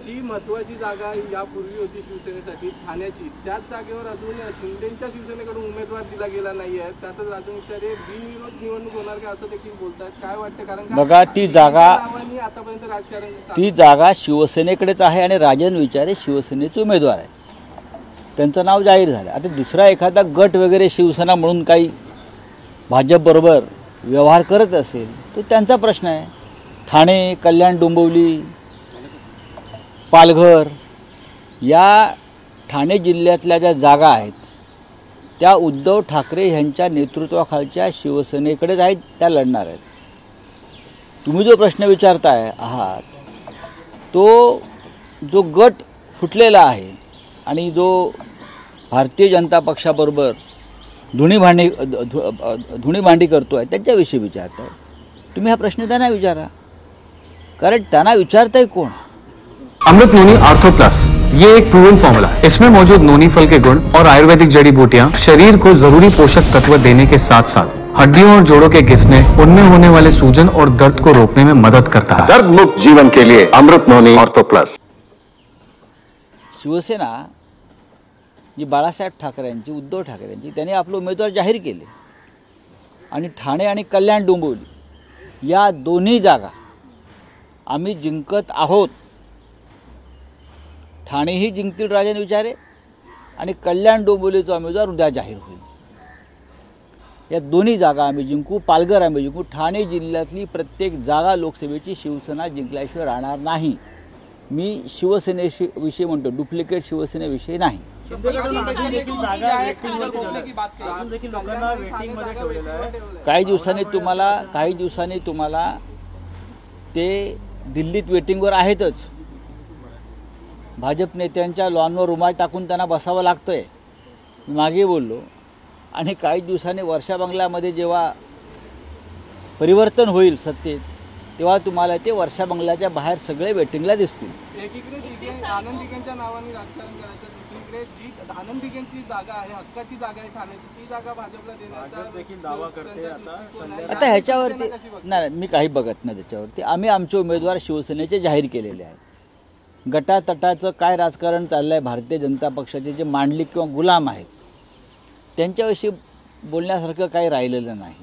जी महत्वाची जागा यापूर्वी होती शिवसेनेसाठी ठाण्याची, त्याच जागेवर अजून शिंदेच्या शिवसेनेकडून उमेदवार दिला गेला नाहीये. त्यातच राजन विचारे बिनविरोध निवडणूक होणार का असं देखील बोलतात. काय वाटतं? कारण बघा ती जागा आतापर्यंत राजकारण ती जागा शिवसेनेकडेच आहे आणि राजन विचारे शिवसेनेचे उमेदवार आहे. त्यांचं नाव जाहीर झालं. आता दुसरा एखादा गट वगैरे शिवसेना म्हणून काही भाजपबरोबर व्यवहार करत असेल तो त्यांचा प्रश्न आहे. ठाणे, कल्याण, डोंबिवली, पालघर या ठाणे जिल्ह्यातल्या ज्या जागा आहेत त्या उद्धव ठाकरे यांच्या नेतृत्वाखालच्या शिवसेनेकडेच आहेत, त्या लढणार आहेत. तुम्ही जो प्रश्न विचारताय आहात तो जो गट फुटलेला आहे आणि जो भारतीय जनता पक्षाबरोबर धुणीभांडी करतो आहे त्याच्याविषयी विचारताय. तुम्ही हा प्रश्न त्यांना विचारा, कारण त्यांना विचारताय कोण? अमृत नोनी आर्थो प्लस ये एक प्रूवन फॉर्मूला है। इसमें मौजूद नोनी फल के गुण और आयुर्वेदिक जड़ी बूटियां शरीर को जरूरी पोषक तत्व देने के साथ साथ हड्डियों और जोड़ों के घिसने, उनमें होने वाले सूजन और दर्द को रोकने में मदद करता है। दर्द मुक्त जीवन के लिए अमृत नोनी आर्थो प्लस। शिवसेना जी बाळासाहेब ठाकरेंची, उद्धव ठाकरेंची, त्यांनी आपले उमेदवार जाहीर केले आणि ठाणे आणि कल्याण डोंबिवली या दोन्ही जागा आम्ही जिंकत आहोत. ठाणेही जिंकतील राजन विचारे आणि कल्याण डोंबिवलीचा उमेदवार उद्या जाहीर होईल. या दोन्ही जागा आम्ही जिंकू. पालघर आम्ही जिंकू. ठाणे जिल्ह्यातली प्रत्येक जागा लोकसभेची शिवसेना जिंकल्याशिवाय राहणार नाही. मी शिवसेनेविषयी म्हणतो, डुप्लिकेट शिवसेनेविषयी नाही. काही दिवसांनी तुम्हाला ते दिल्लीत वेटिंगवर आहेतच. भाजप नेत्यांच्या लॉनवर रुमाल टाकून त्यांना बसावं लागतंय, मी मागे बोललो. आणि काही दिवसांनी वर्षा बंगल्यामध्ये जेव्हा परिवर्तन होईल सत्तेत तेव्हा तुम्हाला ते वर्षा बंगल्याच्या बाहेर सगळे वेटिंगला दिसतील. एकीकडे आनंद दिघेंच्या नावाने राजकारण करायचं, दुसरीकडे जी आनंद दिघेंची जागा आहे, हक्काची जागा आहे ठाण्याची, ती जागा भाजपला देण्याचा देखील दावा करते. आता ह्याच्यावरती नाही, मी काही बघत नाही त्याच्यावरती. आम्ही आमचे उमेदवार शिवसेनेचे जाहीर केलेले आहेत. गटातटाचं काय राजकारण चाललं आहे, भारतीय जनता पक्षाचे जे मांडलिक किंवा गुलाम आहेत त्यांच्याविषयी बोलण्यासारखं काही राहिलेलं नाही.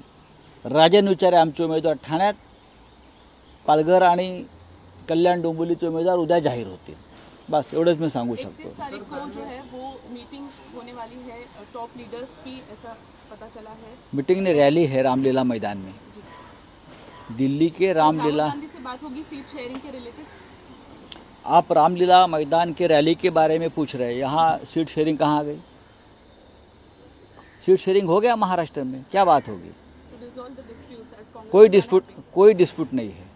राजन विचारे आमचे उमेदवार ठाण्यात, पालघर आणि कल्याण डोंबिवलीचे उमेदवार उद्या जाहीर होतील. बस एवढंच मी सांगू शकतो. 31 तारीख को जो है वो मीटिंग होने वाली है टॉप लीडर्स की, ऐसा पता चला है. मीटिंग ने रैली है रामलीला मैदान में, दिल्ली के रामलीला. गांधी से बात होगी सीट शेयरिंग के रिलेटेड. आप रामलीला मैदान के रैली के बारे में पूछ रहे हैं, यहाँ सीट शेयरिंग कहाँ आ गई? सीट शेयरिंग हो गया महाराष्ट्र में, क्या बात होगी? कोई डिस्प्यूट नहीं है,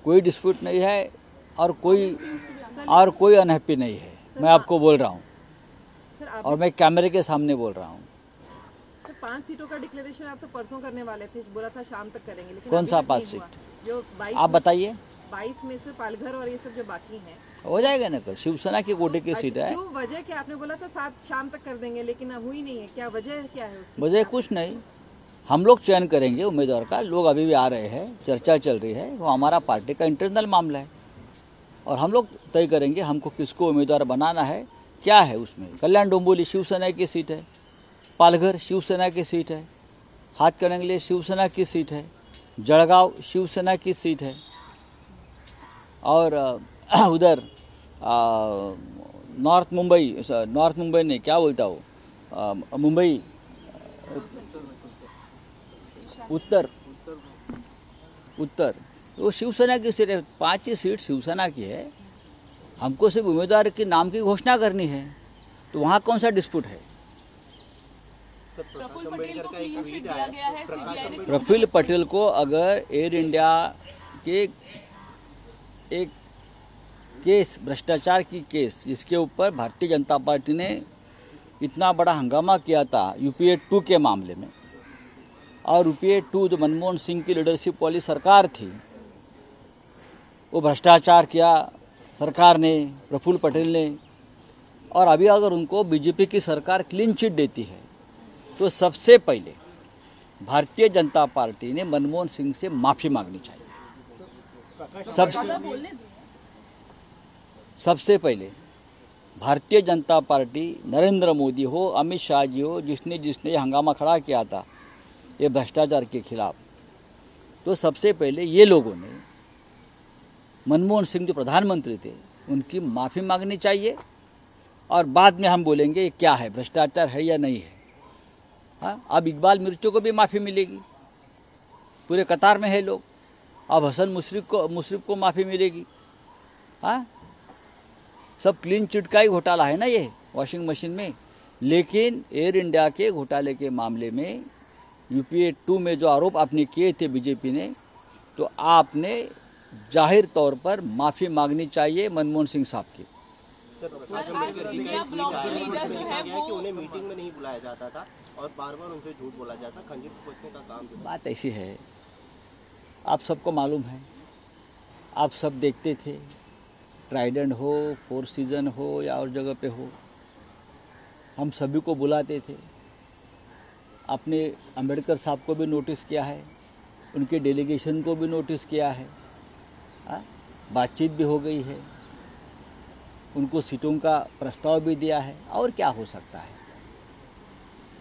कोई डिस्प्यूट नहीं है और कोई अनहैप्पी नहीं है. मैं आपको बोल रहा हूँ और मैं कैमरे के सामने बोल रहा हूँ. 5 सीटों का डिक्लेरेशन आप तो परसों करने वाले थे, बोला था शाम तक करेंगे, लेकिन कौन सा 5 सीट? जो 22 आप बताइए. 22 में से पालघर और ये सब जो बाकी हैं हो जाएगा ना. कल शिवसेना की कोटे की सीट है. क्यों, वजह क्या? आपने बोला था 7 शाम तक कर देंगे, लेकिन हुई नहीं है. क्या वजह क्या है उसकी? वजह कुछ नहीं, हम लोग चयन करेंगे उम्मीदवार का. लोग अभी भी आ रहे हैं, चर्चा चल रही है, वो हमारा पार्टी का इंटरनल मामला है और हम लोग तय करेंगे हमको किसको उम्मीदवार बनाना है, क्या है उसमें. कल्याण डोंबिवली शिवसेना की सीट है, पालघर शिवसेना की सीट है, हाथकणंगले शिवसेना की सीट है, जळगाव शिवसेना की सीट है और उधर नॉर्थ मुंबई नहीं, क्या बोलता हूँ, मुंबई उत्तर वो शिवसेना की सीट है. 5 ही सीट शिवसेना की है. हमको सिर्फ उम्मीदवार के नाम की घोषणा करनी है, तो वहाँ कौन सा डिस्प्यूट है? प्रफुल्ल पटेल को क्लीन चिट दिया गया है. सीबीआई ने प्रफुल्ल पटेल को अगर एयर इंडिया के एक केस, भ्रष्टाचार की केस, जिसके ऊपर भारतीय जनता पार्टी ने इतना बड़ा हंगामा किया था UPA 2 के मामले में, और UPA 2 जो मनमोहन सिंह की लीडरशिप वाली सरकार थी, वो भ्रष्टाचार किया सरकार ने, प्रफुल्ल पटेल ने. और अभी अगर उनको बीजेपी की सरकार क्लीन चिट देती है तो सबसे पहले भारतीय जनता पार्टी ने मनमोहन सिंह से माफ़ी मांगनी चाहिए. सबसे पहले भारतीय जनता पार्टी, नरेंद्र मोदी हो, अमित शाह जी हो, जिसने जिसने हंगामा खड़ा किया था ये भ्रष्टाचार के खिलाफ, तो सबसे पहले ये लोगों ने मनमोहन सिंह जो प्रधानमंत्री थे उनकी माफ़ी मांगनी चाहिए और बाद में हम बोलेंगे ये क्या है, भ्रष्टाचार है या नहीं है। हाँ, अब इकबाल मिर्चों को भी माफ़ी मिलेगी, पूरे कतार में है लोग। अब हसन मुशर्रफ को माफ़ी मिलेगी। हाँ, सब क्लीन चिट का ही घोटाला है ना ये वॉशिंग मशीन में। लेकिन एयर इंडिया के घोटाले के मामले में UPA 2 में जो आरोप आपने किए थे बीजेपी ने, तो आपने जाहिर तौर पर माफ़ी मांगनी चाहिए मनमोहन सिंह साहब की। सर, आज इंडिया ब्लॉक के लीडर जो है वो उन्हें मीटिंग में नहीं बुलाया जाता था और बार बार उनसे झूठ बोला जाता, खंजीर खोजने का काम जो बात ऐसी है, आप सबको मालूम है, आप सब देखते थे, ट्राइडेंट हो, फोर सीजन हो या और जगह पे हो, हम सभी को बुलाते थे। आपने अंबेडकर साहब को भी नोटिस किया है, उनके डेलीगेशन को भी नोटिस किया है, बातचीत भी हो गई है, उनको सीटों का प्रस्ताव भी दिया है। और क्या हो सकता है,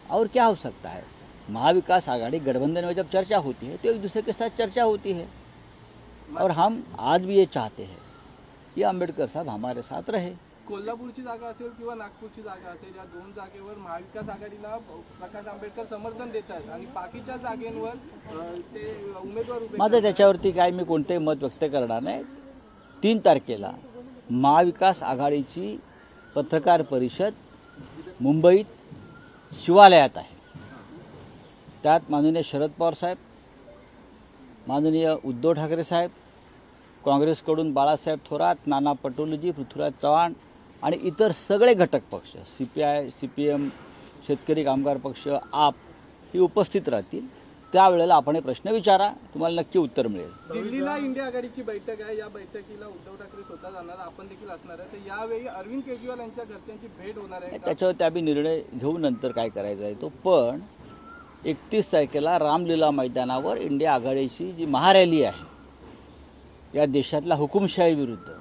और क्या हो सकता है। महाविकास आघाड़ी गठबंधन में जब चर्चा होती है तो एक दूसरे के साथ चर्चा होती है, और हम आज भी ये चाहते हैं की आंबेडकर साहेब हमारे साथ रहे। कोल्हापूरची जागा असेल किंवा नागपूरची जागा असेल, या दोन जागेवर महाविकास आघाडीला प्रकाश आंबेडकर समर्थन देतात आणि बाकीच्या जागेंवर ते उमेदवार उभे माझं त्याच्यावरती काय मी कोणतेही मत व्यक्त करणार नाही। 3 तारखेला महाविकास आघाडीची पत्रकार परिषद मुंबईत शिवालयात आहे। त्यात माननीय शरद पवार साहेब, माननीय उद्धव ठाकरे साहेब, काँग्रेसकडून बाळासाहेब थोरात, नाना पटोलेजी, पृथ्वीराज चव्हाण आणि इतर सगळे घटक पक्ष, CPI, CPM, शेतकरी कामगार पक्ष, आप हे उपस्थित राहतील। त्यावेळेला आपण हे प्रश्न विचारा, तुम्हाला नक्की उत्तर मिळेल। दिल्लीला इंडिया आघाडीची बैठक आहे, या बैठकीला उद्धव ठाकरे स्वतः जाणार, आपण देखील असणार आहे। तर यावेळी अरविंद केजरीवाल यांच्या घरच्यांची भेट होणार आहे का? त्याच्यावर त्या बी निर्णय घेऊ नंतर काय करायचं आहे तो। पण 31 तारखेला रामलीला मैदानावर इंडिया आघाडीची जी महारॅली आहे, या देशातल्या हुकुमशाही विरुद्ध,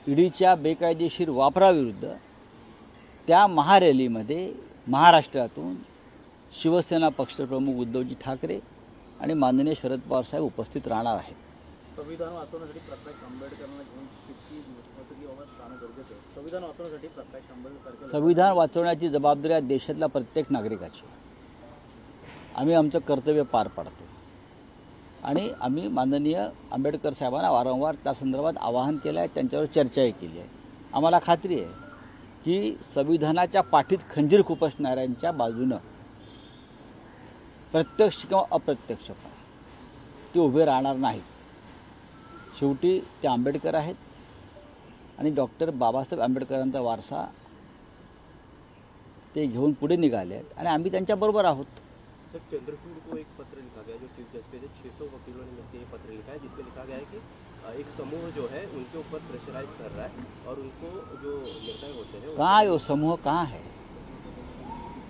ईडीच्या बेकायदेशीर वापराविरुद्ध, त्या महारॅलीमध्ये महाराष्ट्रातून शिवसेना पक्षप्रमुख उद्धवजी ठाकरे आणि माननीय शरद पवार साहेब उपस्थित राहणार आहेत। संविधान वाचवण्यासाठी प्रकाश आंबेडकरांना घेऊन किती महत्त्वाची जाणं गरजेचं आहे। संविधान वाचवण्यासाठी प्रकाश आंबेडकर संविधान वाचवण्याची जबाबदारी आहे देशातल्या प्रत्येक नागरिकाची। आम्ही आमचं कर्तव्य पार पाडतो आणि आम्ही माननीय आंबेडकर साहेबांना वारंवार त्या संदर्भात आवाहन केलं आहे, त्यांच्यावर चर्चाही केली आहे। आम्हाला खात्री आहे की संविधानाच्या पाठीत खंजीर खुपसणाऱ्यांच्या बाजूनं प्रत्यक्ष किंवा अप्रत्यक्षपणे ते उभे राहणार नाहीत। शेवटी ते आंबेडकर आहेत आणि डॉक्टर बाबासाहेब आंबेडकरांचा वारसा ते घेऊन पुढे निघाले आहेत आणि आम्ही त्यांच्याबरोबर आहोत। सर, चंद्रचूड़ को एक पत्र लिखा गया जो चीफ जस्टिस है, 600 वकीलों ने मिलकर ये पत्र लिखा है, जिसमें लिखा गया है कि एक समूह जो है उनके ऊपर प्रेशराइज कर रहा है और उनको जो निर्णय होते हैं कहाँ है वो समूह, कहाँ है?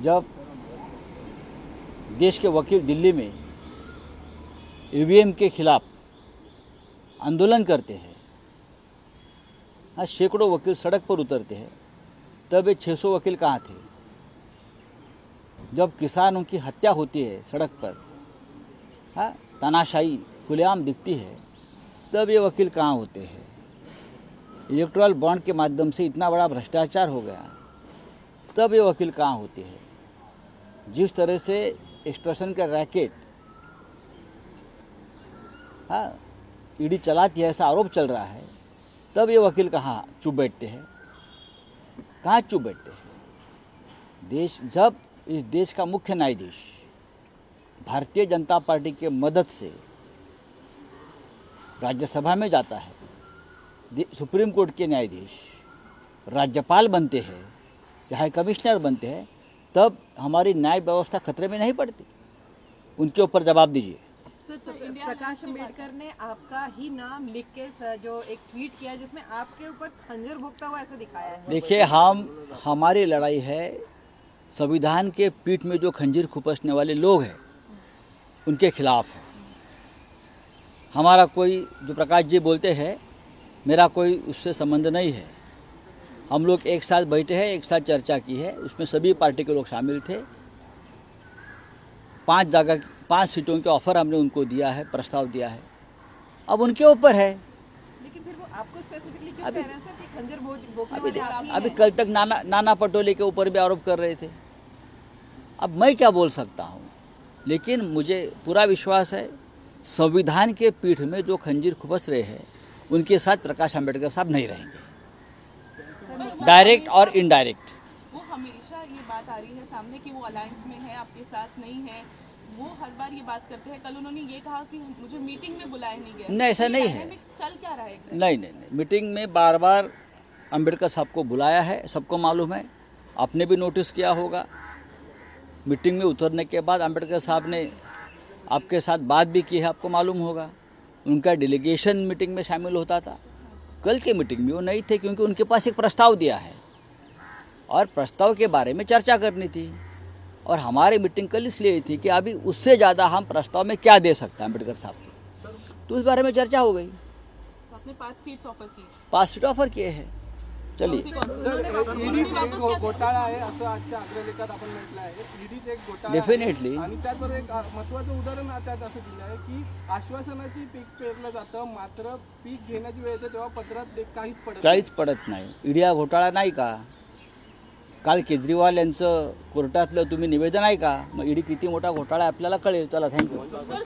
जब देश के वकील दिल्ली में EVM के खिलाफ आंदोलन करते हैं, हाँ, सैकड़ों वकील सड़क पर उतरते हैं, तब ये 600 वकील कहाँ थे? जब किसानों की हत्या होती है सड़क पर, हाँ, तानाशाही खुलेआम दिखती है, तब ये वकील कहाँ होते हैं? इलेक्टोरल बॉन्ड के माध्यम से इतना बड़ा भ्रष्टाचार हो गया, तब ये वकील कहाँ होते हैं? जिस तरह से एक्सटॉर्शन का रैकेट, हाँ, ईडी चलाती है ऐसा आरोप चल रहा है, तब ये वकील कहाँ चुप बैठते हैं? कहाँ चुप बैठते हैं? जब इस देश का मुख्य न्यायाधीश भारतीय जनता पार्टी के मदद से राज्यसभा में जाता है, सुप्रीम कोर्ट के न्यायाधीश राज्यपाल बनते हैं, चाहे कमिश्नर बनते हैं, तब हमारी न्याय व्यवस्था खतरे में नहीं पड़ती। उनके ऊपर जवाब दीजिए। सर, प्रकाश आंबेडकर ने आपका ही नाम लिख के जो एक ट्वीट किया जिसमें आपके ऊपर खंजर भोगता हुआ ऐसा दिखाया है। देखिए, हमारी लड़ाई है संविधान के पीठ में जो खंजीर खुपसने वाले लोग हैं उनके खिलाफ है। हमारा कोई, जो प्रकाश जी बोलते हैं मेरा कोई उससे संबंध नहीं है। हम लोग एक साथ बैठे हैं, एक साथ चर्चा की है, उसमें सभी पार्टी के लोग शामिल थे। 5 सीटों के ऑफर हमने उनको दिया है, प्रस्ताव दिया है, अब उनके ऊपर है। लेकिन फिर वो आपको स्पेसिफिकली क्यों कह रहे हैं सर कि खंजर भोंकने वाले आप ही अभी हैं? कल तक नाना पटोले के ऊपर भी आरोप कर रहे थे। अब मैं क्या बोल सकता हूँ, लेकिन मुझे पूरा विश्वास है संविधान के पीठ में जो खंजीर खुपस रहे हैं उनके साथ प्रकाश आंबेडकर साहब नहीं रहेंगे, डायरेक्ट और इनडायरेक्ट। वो हमेशा ये बात आ रही है सामने कि वो अलायंस में है, आपके साथ नहीं है। वो हर बार ये बात करते हैं। कल उन्होंने ये कहा कि मुझे मीटिंग में बुलाया नहीं गया। नहीं, ऐसा ये नहीं है। dynamics चल क्या रहा है exactly? नहीं, मीटिंग में बार बार अंबेडकर साहब को बुलाया है, सबको मालूम है, आपने भी नोटिस किया होगा। मीटिंग में उतरने के बाद अंबेडकर साहब ने आपके साथ बात भी की है, आपको मालूम होगा। उनका डेलीगेशन मीटिंग में शामिल होता था। कल के मीटिंग में वो नहीं थे क्योंकि उनके पास एक प्रस्ताव दिया है और प्रस्ताव के बारे में चर्चा करनी थी। और हमारी मीटिंग कल इसलिए थी कि अभी उससे ज़्यादा हम प्रस्ताव में क्या दे सकते हैं अम्बेडकर साहब को, तो उस बारे में चर्चा हो गई। तो आपने 5 सीट्स ऑफर की। 5 सीट ऑफर किए हैं। चलिए, ईडी घोटाळा आहे असं आजच्या अग्रलेखात आपण म्हटलं आहे। ईडीचा एक घोटाळा आहे Definitely. आणि त्याचबरोबर एक महत्त्वाचं उदाहरण त्यात असं दिलं आहे की आश्वासनाची पीक पेरलं जातं, मात्र पीक घेण्याची वेळ येते तेव्हा पत्रात काहीच पडत नाही। ईडी हा घोटाळा नाही का? काल केजरीवाल यांचं कोर्टातलं तुम्ही निवेदन आहे का? मग ईडी किती मोठा घोटाळा आहे आपल्याला कळेल। चला, थँक्यू।